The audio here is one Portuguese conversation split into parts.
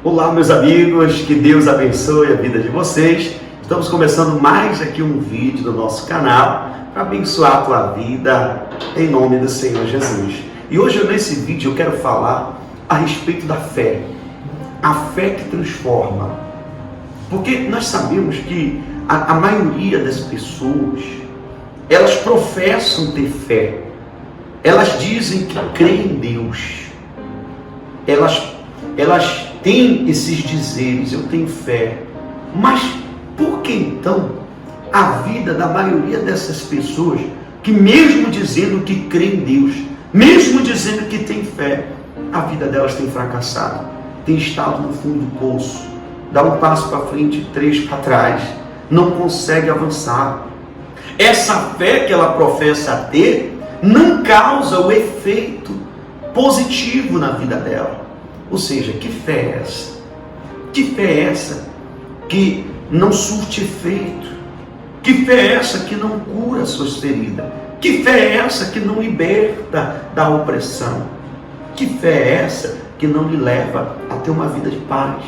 Olá, meus amigos, que Deus abençoe a vida de vocês. Estamos começando mais aqui um vídeo do nosso canal para abençoar a tua vida em nome do Senhor Jesus. E hoje nesse vídeo eu quero falar a respeito da fé, a fé que transforma. Porque nós sabemos que a maioria das pessoas, elas professam ter fé, elas dizem que creem em Deus, elas têm esses dizeres, eu tenho fé, mas por que então a vida da maioria dessas pessoas, que mesmo dizendo que creem em Deus, mesmo dizendo que tem fé, a vida delas tem fracassado, tem estado no fundo do poço, dá um passo para frente, 3 para trás, não consegue avançar. Essa fé que ela professa ter não causa o efeito positivo na vida dela. Ou seja, que fé é essa? Que fé é essa que não surte efeito? Que fé é essa que não cura suas feridas? Que fé é essa que não liberta da opressão? Que fé é essa que não lhe leva a ter uma vida de paz?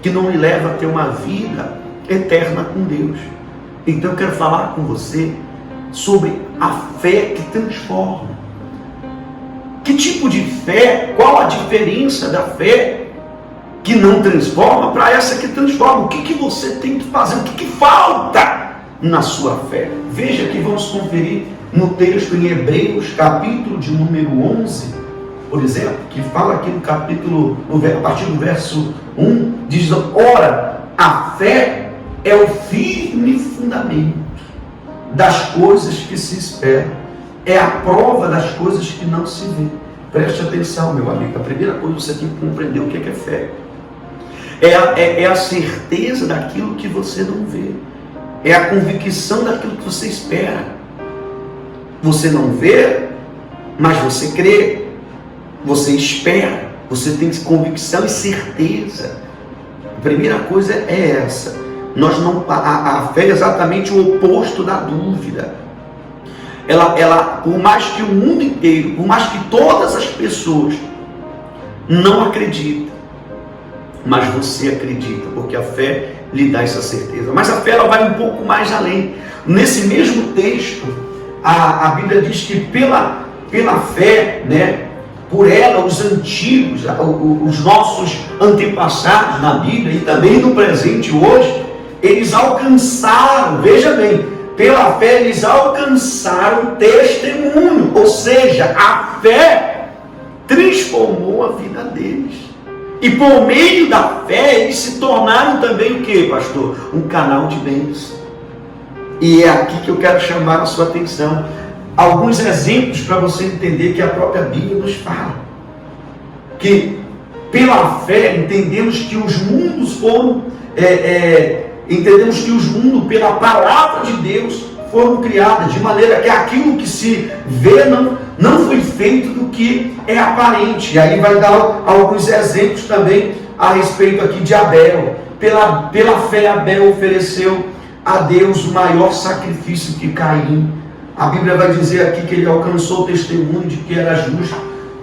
Que não lhe leva a ter uma vida eterna com Deus? Então eu quero falar com você sobre a fé que transforma. Que tipo de fé, qual a diferença da fé que não transforma para essa que transforma? O que você tem que fazer? O que falta na sua fé? Veja que vamos conferir no texto em Hebreus, capítulo de número 11, por exemplo, que fala aqui no capítulo, a partir do verso 1, diz: ora, a fé é o firme fundamento das coisas que se esperam, é a prova das coisas que não se vê. Preste atenção, meu amigo. A primeira coisa você tem que compreender o que é fé. É a certeza daquilo que você não vê. É a convicção daquilo que você espera. Você não vê, mas você crê. Você espera. Você tem convicção e certeza. A primeira coisa é essa. A fé é exatamente o oposto da dúvida. Ela, por mais que o mundo inteiro, por mais que todas as pessoas não acreditem, mas você acredita, porque a fé lhe dá essa certeza. Mas a fé ela vai um pouco mais além. Nesse mesmo texto, a Bíblia diz que pela fé, né, por ela, os antigos, os nossos antepassados na Bíblia e também no presente hoje, eles alcançaram, veja bem, pela fé eles alcançaram testemunho, ou seja, a fé transformou a vida deles. E por meio da fé eles se tornaram também o que, pastor? Um canal de bênção. E é aqui que eu quero chamar a sua atenção. Alguns exemplos para você entender que a própria Bíblia nos fala. Que pela fé entendemos que os mundos foram... Entendemos que os mundos, pela palavra de Deus, foram criados, de maneira que aquilo que se vê não foi feito do que é aparente. E aí vai dar alguns exemplos também a respeito aqui de Abel. Pela fé, Abel ofereceu a Deus o maior sacrifício que Caim. A Bíblia vai dizer aqui que ele alcançou o testemunho de que era justo,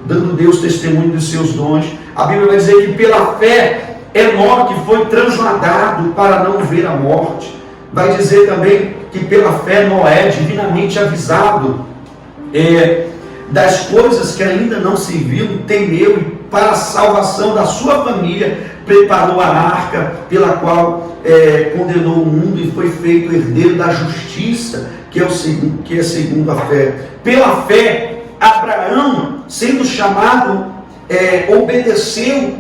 dando Deus testemunho dos seus dons. A Bíblia vai dizer que pela fé, Enoque foi transladado para não ver a morte. Vai dizer também que pela fé Noé, divinamente avisado das coisas que ainda não se viram, temeu e para a salvação da sua família preparou a arca, pela qual condenou o mundo e foi feito herdeiro da justiça, que é segundo a fé. Pela fé, Abraão, sendo chamado, obedeceu,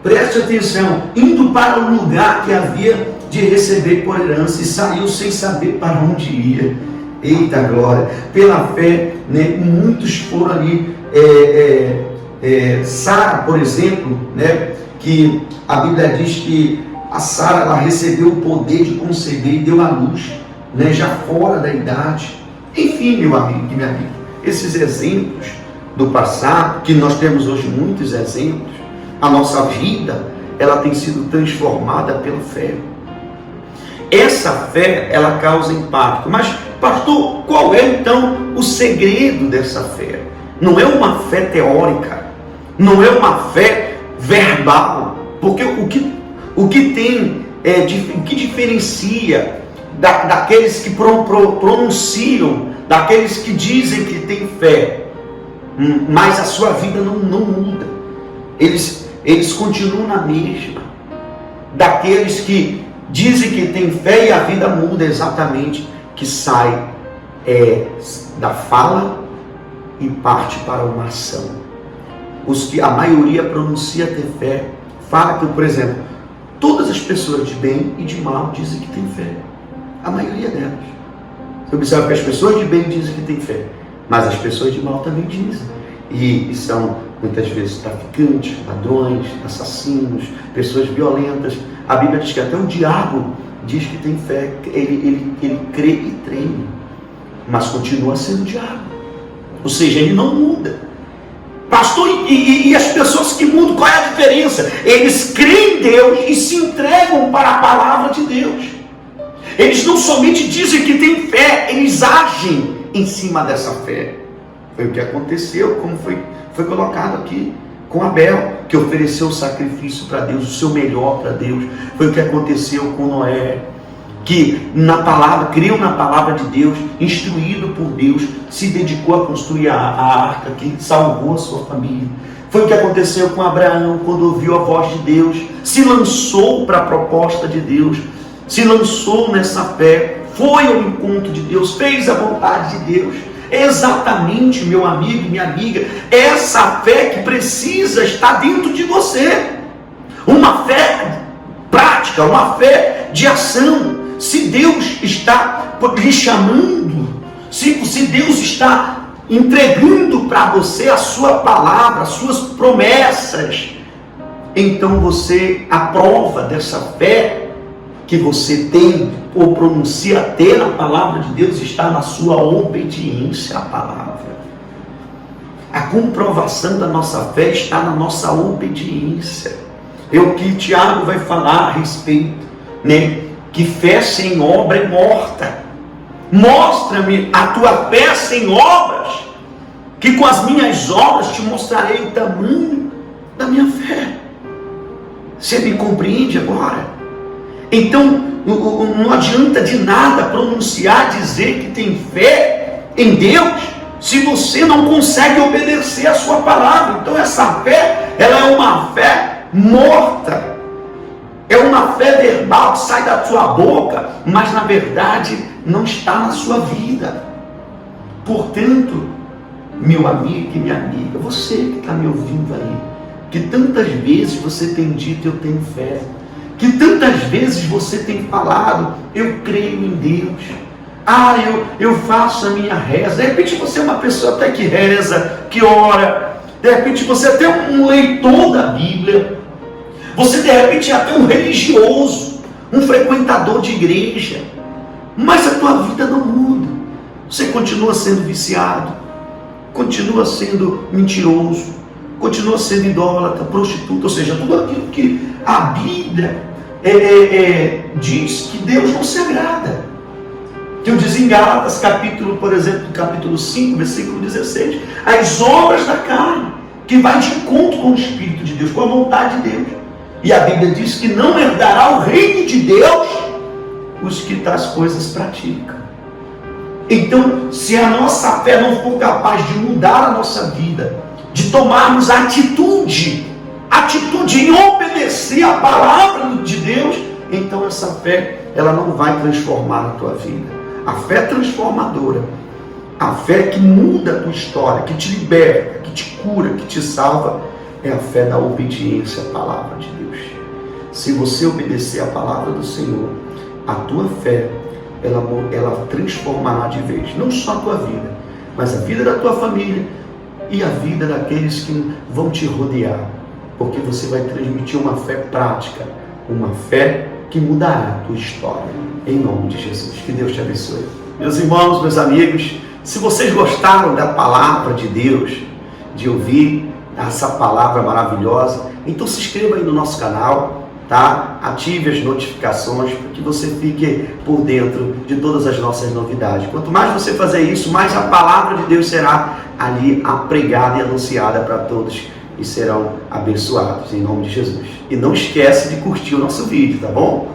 preste atenção, indo para o lugar que havia de receber por herança, e saiu sem saber para onde ia. Eita glória! Pela fé, né, muitos foram ali. Sara, por exemplo, né, que a Bíblia diz que a Sara ela recebeu o poder de conceber e deu à luz, né, já fora da idade. Enfim, meu amigo e minha amiga, esses exemplos do passado, que nós temos hoje muitos exemplos, a nossa vida, ela tem sido transformada pela fé. Essa fé, ela causa impacto. Mas, pastor, qual é então o segredo dessa fé? Não é uma fé teórica, não é uma fé verbal, porque o que tem, o que diferencia daqueles que pronunciam, daqueles que dizem que têm fé, mas a sua vida não muda, eles continuam na mesma, daqueles que dizem que têm fé e a vida muda exatamente, que sai da fala e parte para uma ação. Os que a maioria pronuncia ter fé, fala que, por exemplo, todas as pessoas de bem e de mal dizem que têm fé. A maioria delas. Você observa que as pessoas de bem dizem que têm fé, mas as pessoas de mal também dizem. E são muitas vezes traficantes, ladrões, assassinos, pessoas violentas. A Bíblia diz que até o diabo diz que tem fé, ele crê e treme, mas continua sendo diabo. Ou seja, ele não muda. Pastor, e as pessoas que mudam, qual é a diferença? Eles creem em Deus e se entregam para a palavra de Deus. Eles não somente dizem que têm fé, eles agem em cima dessa fé. Foi o que aconteceu, como foi colocado aqui com Abel, que ofereceu o sacrifício para Deus, o seu melhor para Deus. Foi o que aconteceu com Noé, que creu na palavra de Deus, instruído por Deus, se dedicou a construir a arca que salvou a sua família. Foi o que aconteceu com Abraão, quando ouviu a voz de Deus, se lançou para a proposta de Deus, se lançou nessa fé, foi ao encontro de Deus, fez a vontade de Deus. Exatamente, meu amigo, minha amiga, essa fé que precisa estar dentro de você. Uma fé prática, uma fé de ação. Se Deus está lhe chamando, se Deus está entregando para você a sua palavra, as suas promessas, então você, a prova dessa fé que você tem ou pronuncia ter na palavra de Deus está na sua obediência à palavra. A comprovação da nossa fé está na nossa obediência. É o que Tiago vai falar a respeito, né? Que fé sem obra é morta. Mostra-me a tua fé sem obras, que com as minhas obras te mostrarei o tamanho da minha fé. Você me compreende agora? Então, não adianta de nada pronunciar, dizer que tem fé em Deus, se você não consegue obedecer a sua palavra. Então essa fé, ela é uma fé morta. É uma fé verbal que sai da sua boca, mas na verdade não está na sua vida. Portanto, meu amigo e minha amiga, você que está me ouvindo aí, que tantas vezes você tem dito, eu tenho fé, que tantas vezes você tem falado, eu creio em Deus, eu faço a minha reza. De repente você é uma pessoa até que reza, que ora, de repente você é até um leitor da Bíblia, você de repente é até um religioso, um frequentador de igreja, mas a tua vida não muda. Você continua sendo viciado, continua sendo mentiroso, continua sendo idólatra, prostituta, ou seja, tudo aquilo que a Bíblia diz que Deus não se agrada. Que eu diz em Gálatas, por exemplo, capítulo 5, versículo 16, as obras da carne, que vai de encontro com o Espírito de Deus, com a vontade de Deus. E a Bíblia diz que não herdará o reino de Deus os que tais coisas praticam. Então, se a nossa fé não for capaz de mudar a nossa vida, de tomarmos atitude em obedecer a palavra de Deus, então essa fé, ela não vai transformar a tua vida. A fé transformadora, a fé que muda a tua história, que te liberta, que te cura, que te salva, é a fé da obediência à palavra de Deus. Se você obedecer à palavra do Senhor, a tua fé, ela transformará de vez, não só a tua vida, mas a vida da tua família e a vida daqueles que vão te rodear, porque você vai transmitir uma fé prática, uma fé que mudará a tua história, em nome de Jesus. Que Deus te abençoe. Meus irmãos, meus amigos, se vocês gostaram da palavra de Deus, de ouvir essa palavra maravilhosa, então se inscreva aí no nosso canal, tá? Ative as notificações para que você fique por dentro de todas as nossas novidades. Quanto mais você fazer isso, mais a palavra de Deus será ali pregada e anunciada para todos e serão abençoados em nome de Jesus. E não esquece de curtir o nosso vídeo, tá bom?